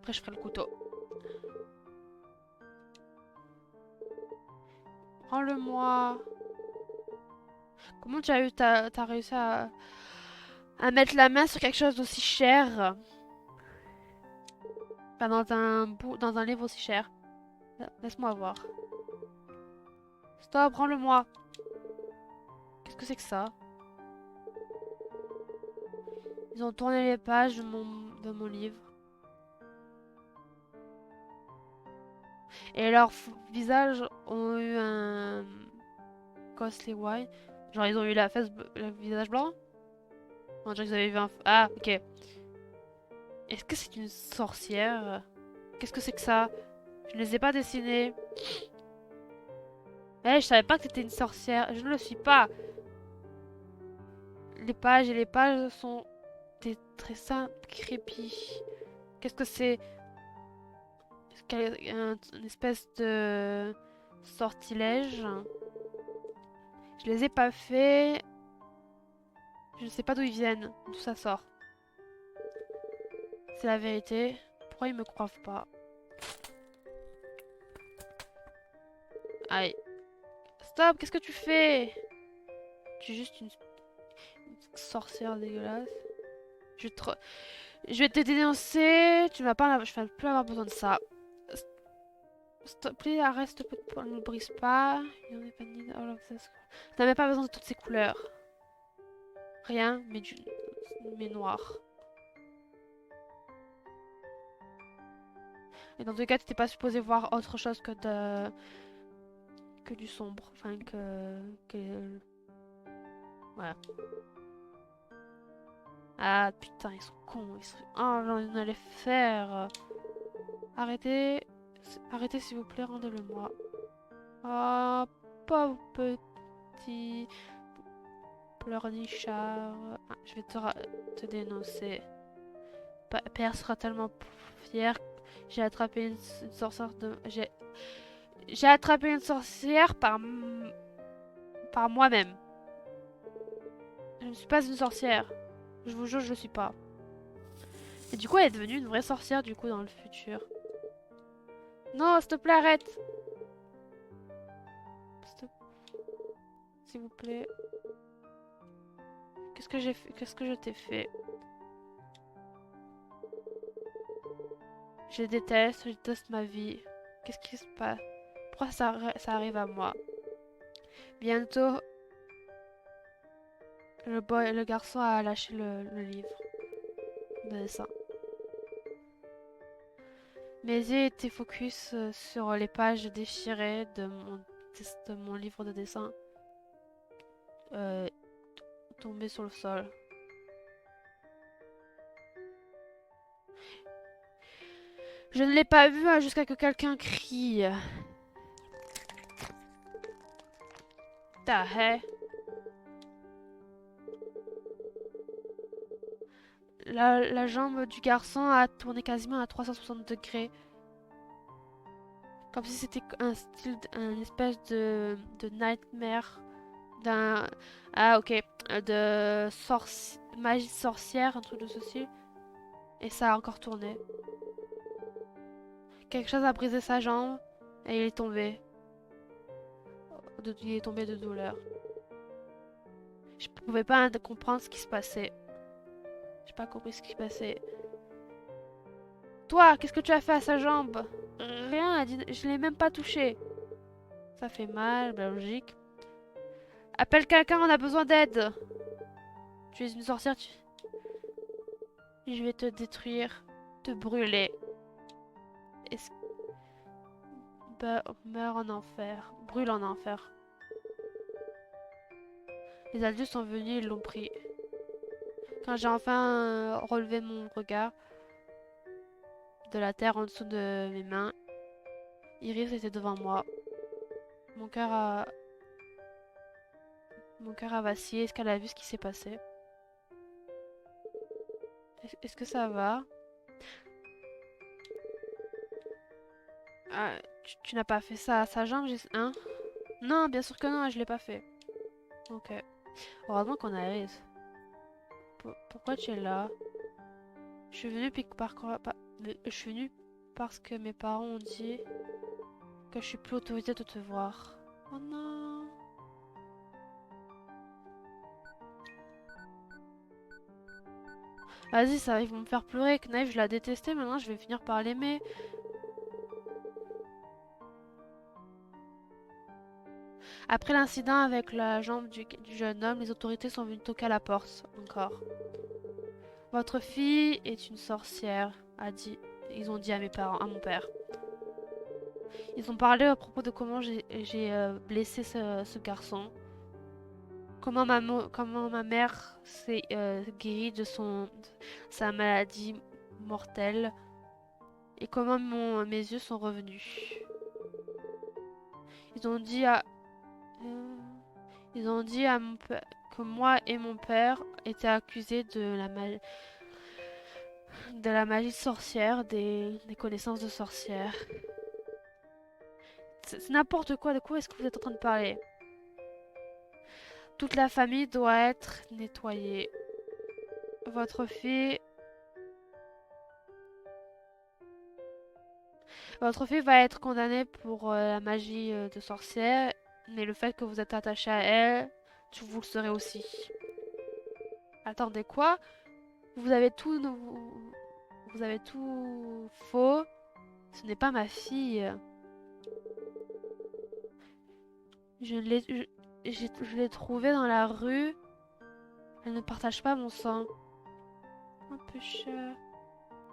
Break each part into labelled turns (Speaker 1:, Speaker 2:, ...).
Speaker 1: Après, je ferai le couteau. Prends-le-moi. Comment tu as eu, t'as réussi à mettre la main sur quelque chose d'aussi cher? Enfin, dans un livre aussi cher. Laisse-moi voir. Stop, prends-le-moi. Qu'est-ce que c'est que ça? Ils ont tourné les pages de mon livre. Et leurs visages ont eu un ghostly white. Genre, ils ont eu le visage blanc? On dirait qu'ils avaient vu un... Ah, ok. Est-ce que c'est une sorcière? Qu'est-ce que c'est que ça? Je ne les ai pas dessinés. Eh, je savais pas que t'étais une sorcière. Je ne le suis pas. Les pages et les pages sont des très simples, creepy. Qu'est-ce que c'est? Une espèce de sortilège. Je les ai pas faits. Je ne sais pas d'où ils viennent, d'où ça sort. C'est la vérité. Pourquoi ils me croient pas? Aïe. Stop, qu'est-ce que tu fais? Tu es juste une sorcière dégueulasse. Je, te... je vais te dénoncer. Tu vas pas, je vais plus avoir besoin de ça. S'il te plaît, arrête, s'il te plaît, ne brise pas. T'avais pas besoin de toutes ces couleurs. Rien, mais noir. Et dans tous les cas, t'étais pas supposé voir autre chose que du sombre. Enfin, voilà. Ah, putain, ils sont cons. Oh, j'en allais faire. Arrêtez. Arrêtez, s'il vous plaît, rendez-le-moi. Oh, pauvre petit pleurnichard. Ah, je vais te dénoncer. Père sera tellement fier. J'ai attrapé une sorcière de... J'ai attrapé une sorcière par moi-même. Je ne suis pas une sorcière. Je vous jure, je le suis pas. Et du coup, elle est devenue une vraie sorcière, du coup, dans le futur. Non, s'il te plaît, arrête. S'il vous plaît. Qu'est-ce que j'ai fait? Qu'est-ce que je t'ai fait? Je déteste ma vie. Qu'est-ce qui se passe? Pourquoi ça arrive à moi? Bientôt, le garçon a lâché le livre de dessin. Mes yeux étaient focus sur les pages déchirées de mon livre de dessin euh, tombé sur le sol. Je ne l'ai pas vu jusqu'à que quelqu'un crie. Ta la jambe du garçon a tourné quasiment à 360 degrés. Comme si c'était un espèce de nightmare. D'un. Ah, ok. De magie sorcière, un truc de ceci. Et ça a encore tourné. Quelque chose a brisé sa jambe et il est tombé. Il est tombé de douleur. Je pouvais pas comprendre ce qui se passait. J'ai pas compris ce qui se passait. Toi, qu'est-ce que tu as fait à sa jambe? Rien, je l'ai même pas touché. Ça fait mal, bah, logique. Appelle quelqu'un, on a besoin d'aide. Tu es une sorcière, je vais te détruire, te brûler. Est-ce... Meurs en enfer, brûle en enfer. Les adultes sont venus, ils l'ont pris. Quand j'ai enfin relevé mon regard de la terre en dessous de mes mains, Iris était devant moi. Mon cœur a... Mon cœur a vacillé. Est-ce qu'elle a vu ce qui s'est passé? Est-ce que ça va? Ah, tu n'as pas fait ça à sa jambe, hein? Non, bien sûr que non, je l'ai pas fait. Ok. Heureusement qu'on a Iris. Pourquoi tu es là? Je suis venue puis par quoi... Je suis venue parce que mes parents ont dit que je suis plus autorisée de te voir. Oh non. Vas-y, ça, ils vont me faire pleurer. Knife, je la détestais, maintenant je vais finir par l'aimer. Après l'incident avec la jambe du jeune homme, les autorités sont venues toquer à la porte. Encore. Votre fille est une sorcière, ils ont dit à mes parents, à mon père. Ils ont parlé à propos de comment j'ai blessé ce garçon. Comment ma mère s'est guérie de sa maladie mortelle. Et comment mes yeux sont revenus. Ils ont dit à... mon père que moi et mon père étaient accusés de la magie sorcière, des connaissances de sorcières. C'est n'importe quoi, de quoi est-ce que vous êtes en train de parler? Toute la famille doit être nettoyée. Votre fille... Votre fille va être condamnée pour la magie de sorcière, mais le fait que vous êtes attaché à elle, vous le serez aussi. Attendez, quoi? Vous avez tout... Vous avez tout faux. Ce n'est pas ma fille. Je l'ai trouvée dans la rue. Elle ne partage pas mon sang. Un peu cher.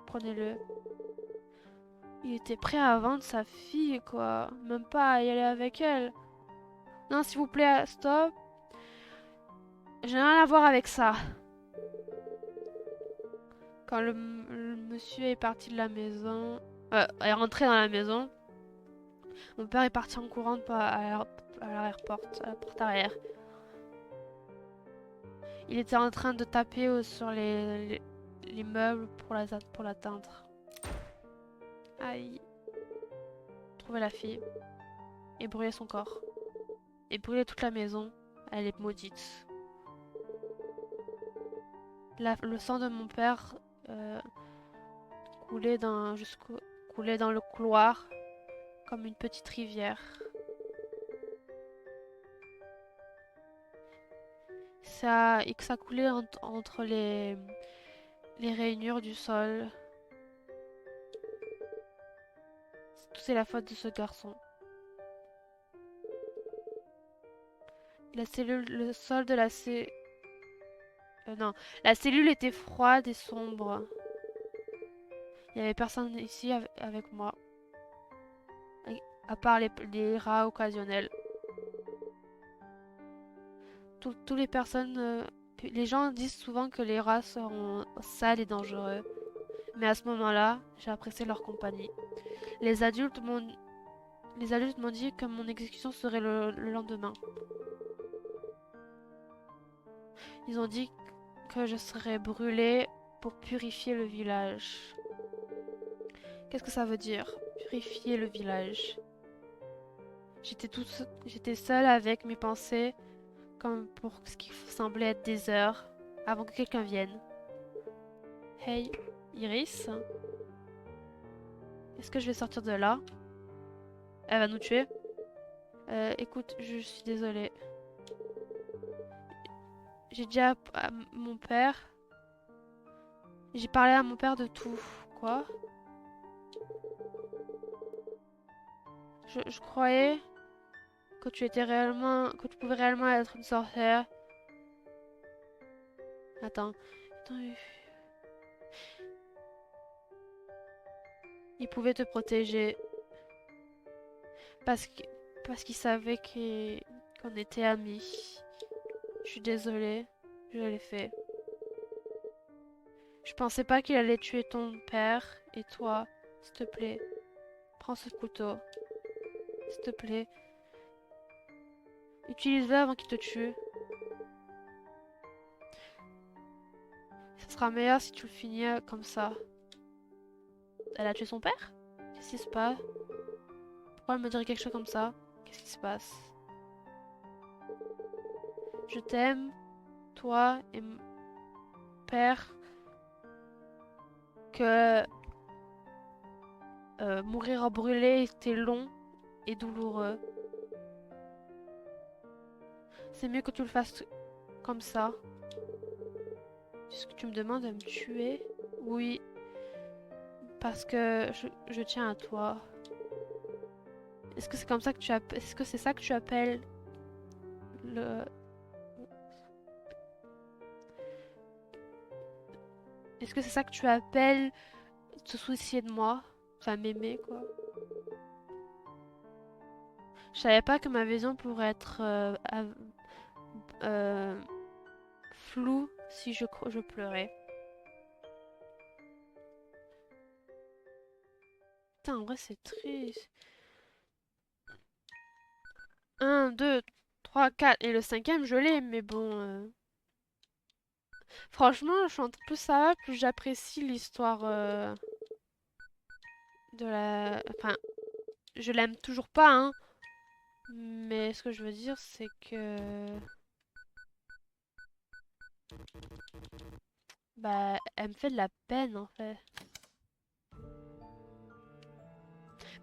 Speaker 1: Prenez-le. Il était prêt à vendre sa fille, quoi. Même pas à y aller avec elle. Non, s'il vous plaît, stop. J'ai rien à voir avec ça. Quand le monsieur est parti de la maison... est rentré dans la maison, mon père est parti en courant à l'arrière-porte, à la porte arrière. Il était en train de taper sur les meubles pour l'atteindre. Aïe. Trouver la fille. Et brûler son corps. Et brûler toute la maison. Elle est maudite. Le sang de mon père coulait dans le couloir comme une petite rivière. Ça coulait entre les rainures du sol. C'est la faute de ce garçon. Le sol de la cellule... non, la cellule était froide et sombre. Il n'y avait personne ici avec moi. À part les rats occasionnels. Toutes les personnes... les gens disent souvent que les rats seront sales et dangereux. Mais à ce moment-là, j'ai apprécié leur compagnie. Les adultes m'ont dit que mon exécution serait le lendemain. Ils ont dit que je serais brûlée pour purifier le village. Qu'est-ce que ça veut dire? Purifier le village. J'étais seule avec mes pensées, comme pour ce qui semblait être des heures, avant que quelqu'un vienne. Hey, Iris? Est-ce que je vais sortir de là? Elle va nous tuer? Écoute, je suis désolée. J'ai dit à mon père... J'ai parlé à mon père de tout. Quoi? Je croyais que tu pouvais réellement être une sorcière. Attends. Il pouvait te protéger. Parce qu'il savait qu'on était amis. Je suis désolée. Je l'ai fait. Je pensais pas qu'il allait tuer ton père et toi. S'il te plaît. Prends ce couteau. S'il te plaît. Utilise-le avant qu'il te tue. Ce sera meilleur si tu le finis comme ça. Elle a tué son père? Qu'est-ce qui se passe? Pourquoi elle me dirait quelque chose comme ça? Qu'est-ce qui se passe? Je t'aime, toi et mon père. Que mourir brûlé était long et douloureux. C'est mieux que tu le fasses comme ça. Est-ce que tu me demandes de me tuer? Oui, parce que je tiens à toi. Est-ce que c'est comme ça que tu appelles... Est-ce que c'est ça que tu appelles le... Est-ce que c'est ça que tu appelles te soucier de moi? Enfin, m'aimer, quoi. Je savais pas que ma vision pourrait être euh, floue si je pleurais. Putain, en vrai, c'est triste. 1, 2, 3, 4. Et le cinquième, je l'ai, mais bon... Franchement, plus ça va, plus j'apprécie l'histoire de la... Enfin, je l'aime toujours pas, hein. Mais ce que je veux dire, c'est que... Bah, elle me fait de la peine, en fait.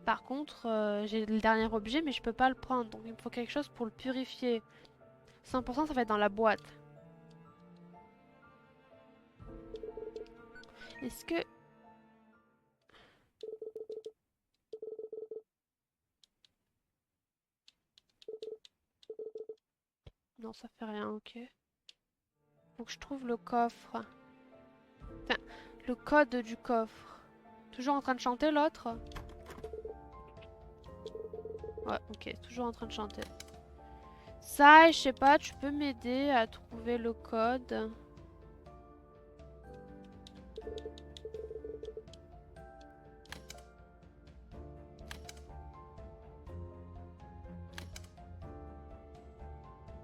Speaker 1: Par contre, j'ai le dernier objet, mais je peux pas le prendre. Donc, il me faut quelque chose pour le purifier. 100%, ça va être dans la boîte. Est-ce que... Non, ça fait rien, ok. Faut que je trouve le coffre. Enfin, le code du coffre. Toujours en train de chanter, l'autre? Ouais, ok, toujours en train de chanter. Ça, je sais pas, tu peux m'aider à trouver le code.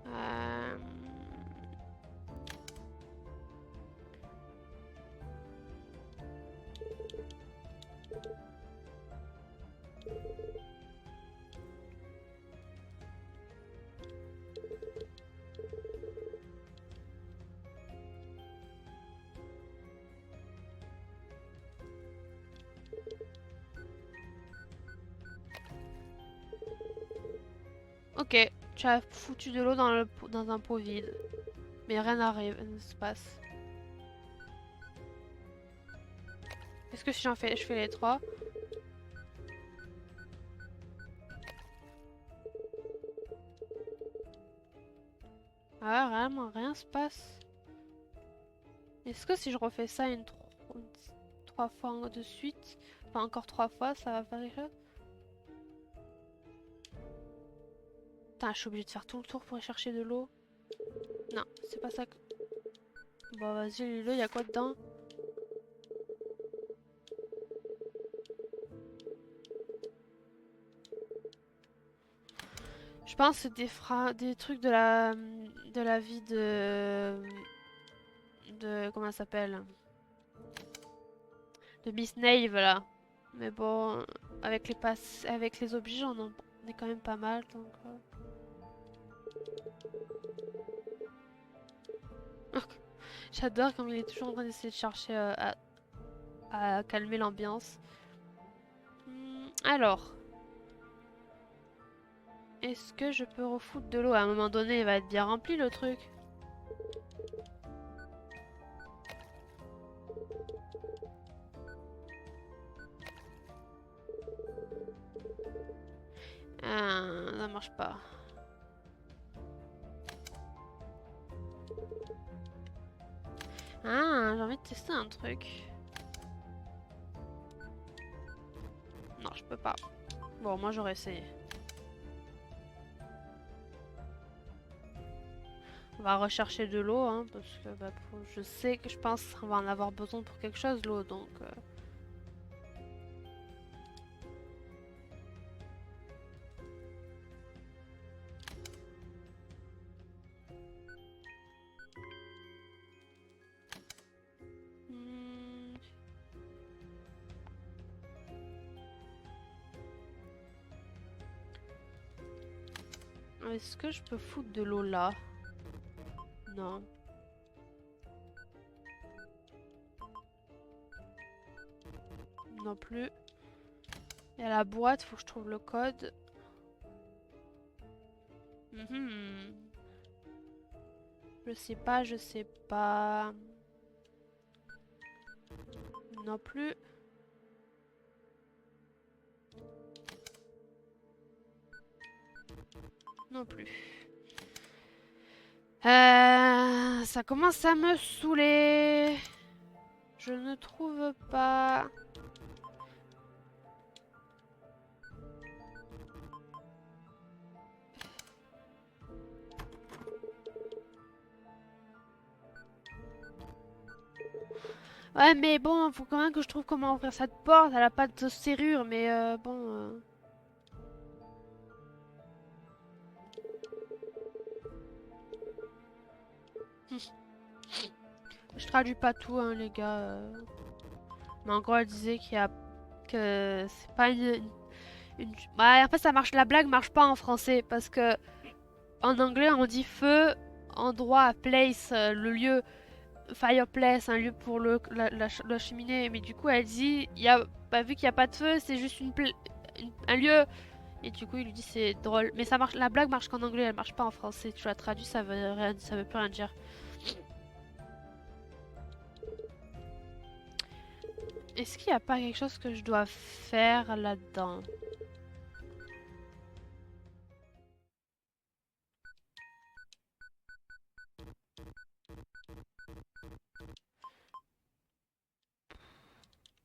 Speaker 1: Euh... Ok, tu as foutu de l'eau dans un pot vide. Mais rien n'arrive, ne se passe. Est-ce que si je fais les trois? Ah, vraiment, rien se passe. Est-ce que si je refais ça trois fois de suite, enfin encore trois fois, ça va faire quelque chose? Putain, je suis obligée de faire tout le tour pour aller chercher de l'eau. Non, c'est pas ça que... Bon, vas-y, lis-le, y a quoi dedans? Je pense que c'est des trucs de la vie comment ça s'appelle? De Miss Nave, là. Mais bon, avec les objets, on est quand même pas mal, donc... J'adore comme il est toujours en train d'essayer de chercher à calmer l'ambiance. Alors, est-ce que je peux refoutre de l'eau? À un moment donné, il va être bien rempli le truc. Ah, ça marche pas. Ah, j'ai envie de tester un truc. Non, je peux pas. Bon, moi j'aurais essayé. On va rechercher de l'eau, hein, parce que bah, je sais que je pense qu'on va en avoir besoin pour quelque chose, l'eau, donc... hmm. Est-ce que je peux foutre de l'eau là? Non. Non plus. Il y a la boîte, faut que je trouve le code. Mhm. Je sais pas, je sais pas. Non plus. Non plus. Ça commence à me saouler. Je ne trouve pas. Ouais, mais bon, faut quand même que je trouve comment ouvrir cette porte. Elle a pas de serrure, mais bon. Je traduis pas tout, hein, les gars. Mais en gros, elle disait qu'il y a que c'est pas Ouais, en fait, ça marche. La blague marche pas en français parce que en anglais, on dit feu, endroit, place, le lieu, fireplace, un lieu pour la cheminée. Mais du coup, elle dit, il y a, bah, vu qu'il y a pas de feu, c'est juste un lieu. Et du coup, il lui dit c'est drôle. Mais ça marche. La blague marche qu'en anglais, elle marche pas en français. Tu la traduis, ça veut plus rien dire. Est-ce qu'il n'y a pas quelque chose que je dois faire là-dedans?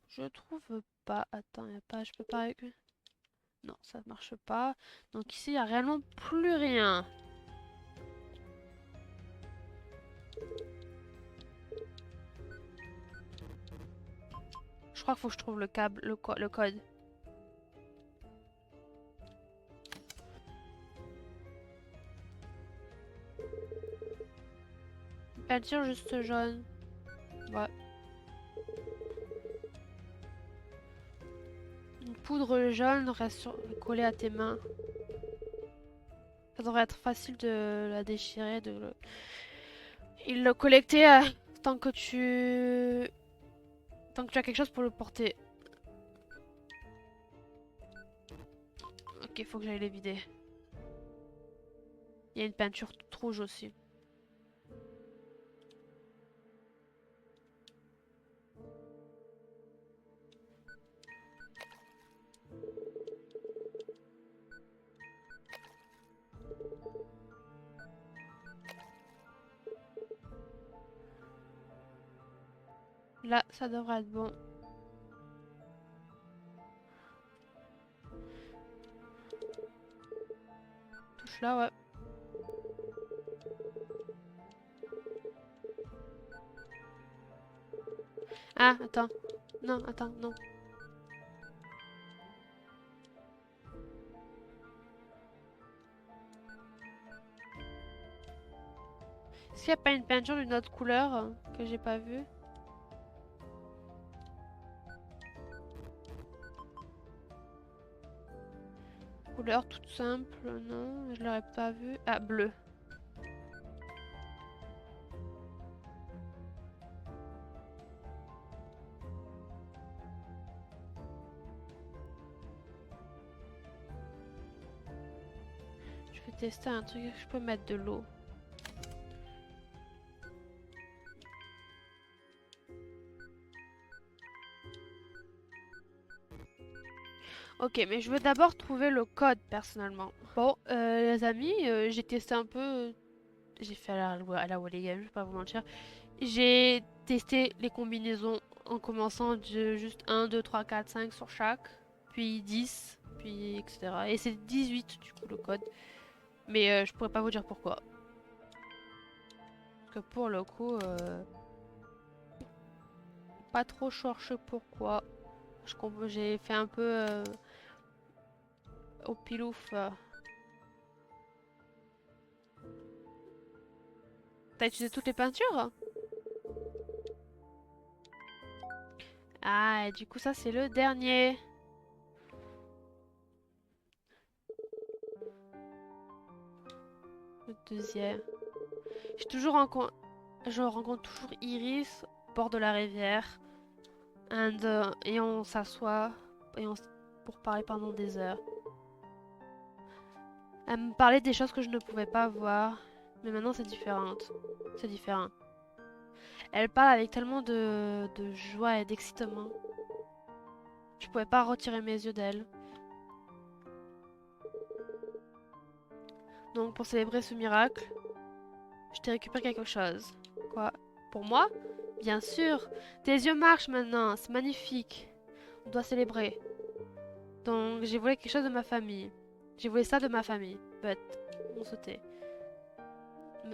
Speaker 1: Je trouve pas. Attends, y a pas. Je peux pas. Non, ça marche pas. Donc ici, il n'y a réellement plus rien. Je crois qu'il faut que je trouve le câble, le code. Peinture juste jaune. Ouais. Une poudre jaune reste collée à tes mains. Ça devrait être facile de la déchirer, et le collecter tant que tu... Tant que tu as quelque chose pour le porter. Ok, faut que j'aille les vider. Il y a une peinture toute rouge aussi. Là, ça devrait être bon. Touche là, ouais. Ah, attends. Non, attends, non. Est-ce qu'il n'y a pas une peinture d'une autre couleur que j'ai pas vue? Couleur toute simple, non, je l'aurais pas vue. Ah, bleu. Je vais tester un truc, je peux mettre de l'eau. Ok, mais je veux d'abord trouver le code personnellement. Bon, les amis, j'ai testé un peu. J'ai fait à la Wally Game, je vais pas vous mentir. J'ai testé les combinaisons en commençant de juste 1, 2, 3, 4, 5 sur chaque, puis 10, puis etc. Et c'est 18 du coup le code. Mais je pourrais pas vous dire pourquoi. Parce que pour le coup, pas trop cherché pourquoi. J'ai fait un peu au pilouf. T'as utilisé toutes les peintures? Ah, et du coup ça c'est le dernier. Le deuxième. Je rencontre toujours Iris, bord de la rivière. Et on s'assoit. Et pour parler pendant des heures. Elle me parlait des choses que je ne pouvais pas voir. Mais maintenant, c'est différent. C'est différent. Elle parle avec tellement de joie et d'excitement. Je pouvais pas retirer mes yeux d'elle. Donc, pour célébrer ce miracle, je t'ai récupéré quelque chose. Quoi? Pour moi? Bien sûr. Tes yeux marchent maintenant. C'est magnifique. On doit célébrer. Donc, j'ai volé quelque chose de ma famille. J'ai volé ça de ma famille. But, on sautait.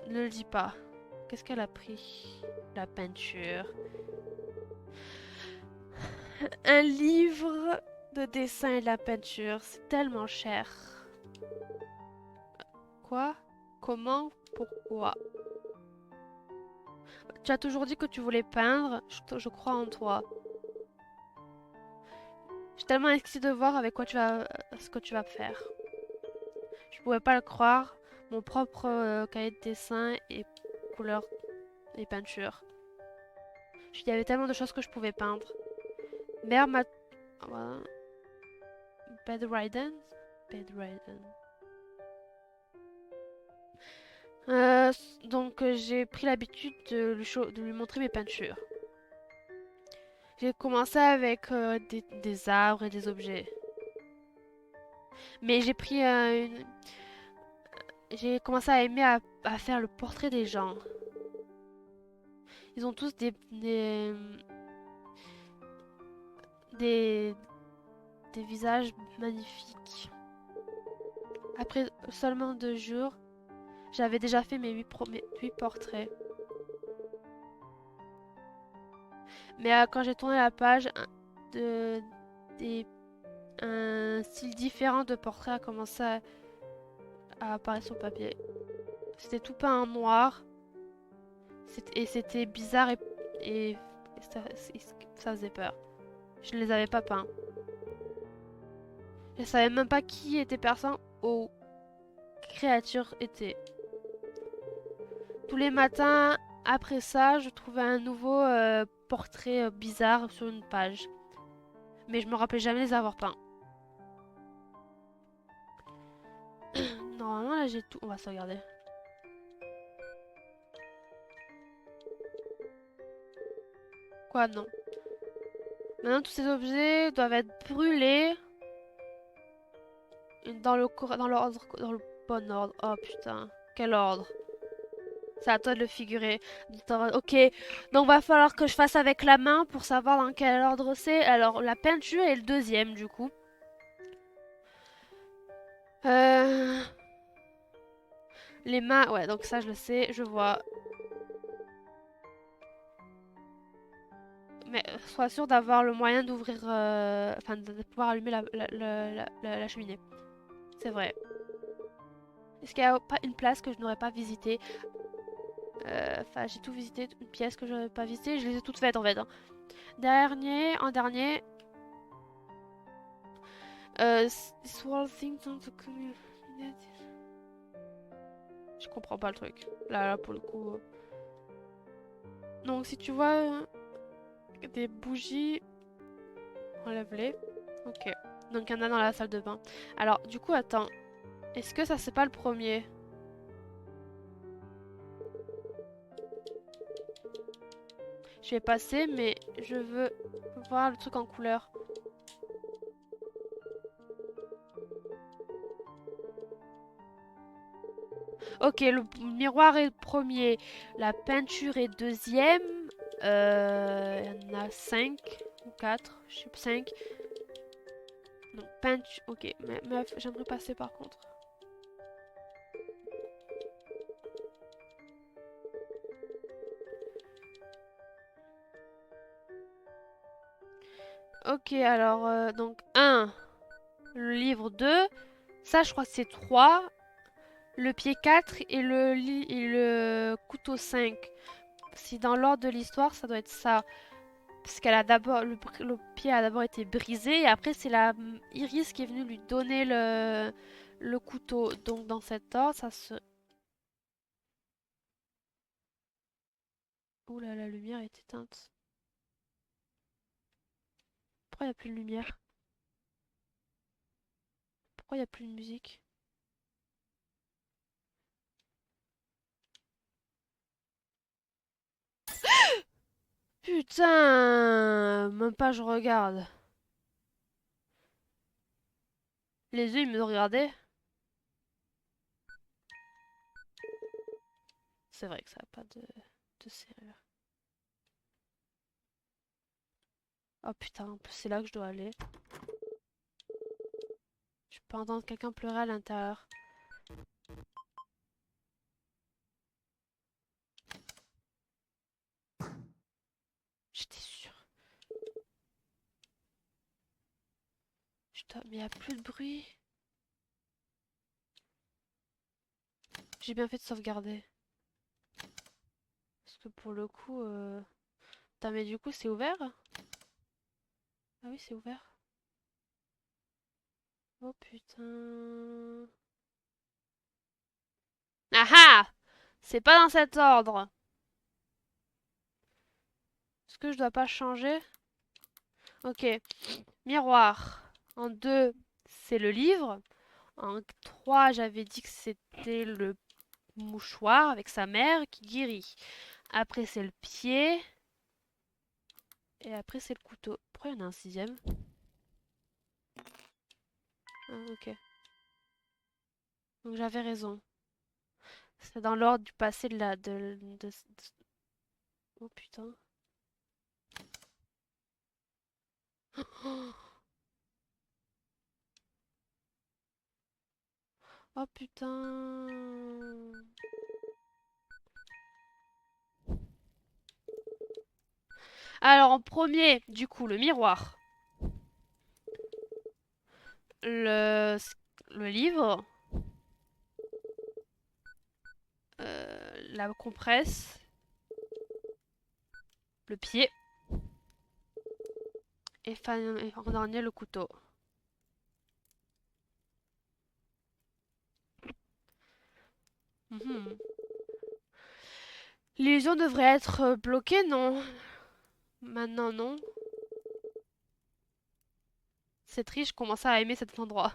Speaker 1: Ne le dis pas. Qu'est-ce qu'elle a pris? La peinture. Un livre de dessin et de la peinture. C'est tellement cher. Quoi? Comment? Pourquoi? Tu as toujours dit que tu voulais peindre. Je crois en toi. Je suis tellement excitée de voir avec quoi ce que tu vas faire. Je pouvais pas le croire. Mon propre cahier de dessin et couleurs et peinture. Il y avait tellement de choses que je pouvais peindre. Mère m'a... Voilà. Bedridden? Bedridden. Donc j'ai pris l'habitude de lui montrer mes peintures. J'ai commencé avec des arbres et des objets. Mais j'ai pris j'ai commencé à aimer à faire le portrait des gens. Ils ont tous des, des visages magnifiques. Après seulement 2 jours, j'avais déjà fait mes 8 portraits. Mais quand j'ai tourné la page, de, des, un style différent de portrait a commencé à apparaître sur le papier. C'était tout peint en noir. Et c'était bizarre et ça faisait peur. Je ne les avais pas peints. Je savais même pas qui était personne ou créature était. Tous les matins, après ça, je trouvais un nouveau portrait bizarre sur une page. Mais je me rappelais jamais les avoir peints. Normalement, là, j'ai tout. On va se regarder. Quoi, non. Maintenant, tous ces objets doivent être brûlés dans le bon ordre. Oh putain, quel ordre. C'est à toi de le figurer. Ok, donc va falloir que je fasse avec la main pour savoir dans quel ordre c'est. Alors, la peinture est le deuxième, du coup. Les mains, ouais, donc ça, je le sais, je vois. Mais sois sûr d'avoir le moyen d'ouvrir... Enfin, de pouvoir allumer la cheminée. C'est vrai. Est-ce qu'il n'y a pas une place que je n'aurais pas visitée? Enfin, j'ai tout visité, une pièce que je n'aurais pas visitée. Je les ai toutes faites, en fait. Hein. En dernier... Swirl things on the community. Je comprends pas le truc. Là, pour le coup... Donc, si tu vois des bougies... Enlève-les. Ok. Donc, il y en a dans la salle de bain. Alors, du coup, attends. Est-ce que ça, c'est pas le premier? Je vais passer, mais je veux voir le truc en couleur. Ok, le miroir est premier. La peinture est deuxième. Il y en a 5 ou 4. Je sais pas, 5. Donc, peinture. Ok, mais j'aimerais passer par contre. Ok, alors, donc 1, le livre 2, ça je crois que c'est 3, le pied 4 et le couteau 5. Si dans l'ordre de l'histoire, ça doit être ça. Parce qu'elle a d'abord, le pied a d'abord été brisé et après c'est la Iris qui est venue lui donner le couteau. Donc dans cet ordre, ça se... Ouh là, la lumière est éteinte. Pourquoi il n'y a plus de lumière? Pourquoi il n'y a plus de musique? Putain! Même pas je regarde. Les yeux, ils me regardaient. C'est vrai que ça n'a pas de serrure. Oh putain, c'est là que je dois aller. Je peux entendre quelqu'un pleurer à l'intérieur. J'étais sûre. Mais il n'y a plus de bruit. J'ai bien fait de sauvegarder. Parce que pour le coup... Putain, mais du coup, c'est ouvert? Ah oui, c'est ouvert. Oh putain... Ah ah! C'est pas dans cet ordre. Est-ce que je dois pas changer? Ok. Miroir. En 2, c'est le livre. En 3, j'avais dit que c'était le mouchoir avec sa mère qui guérit. Après, c'est le pied. Et après, c'est le couteau. Pourquoi il y en a un sixième? Ah, ok. Donc j'avais raison. C'est dans l'ordre du passé de la... Oh putain. Oh putain. Alors en premier, du coup, le miroir. Le, le livre. La compresse. Le pied. Et en dernier, le couteau. Mhm. L'illusion devrait être bloquée, non? Maintenant, non. C'est triste, je commence à aimer cet endroit.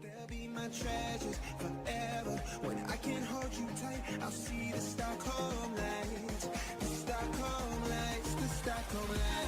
Speaker 2: They'll be my treasures forever. When I can hold you tight, I'll see the Stockholm lights. The Stockholm lights, the Stockholm lights.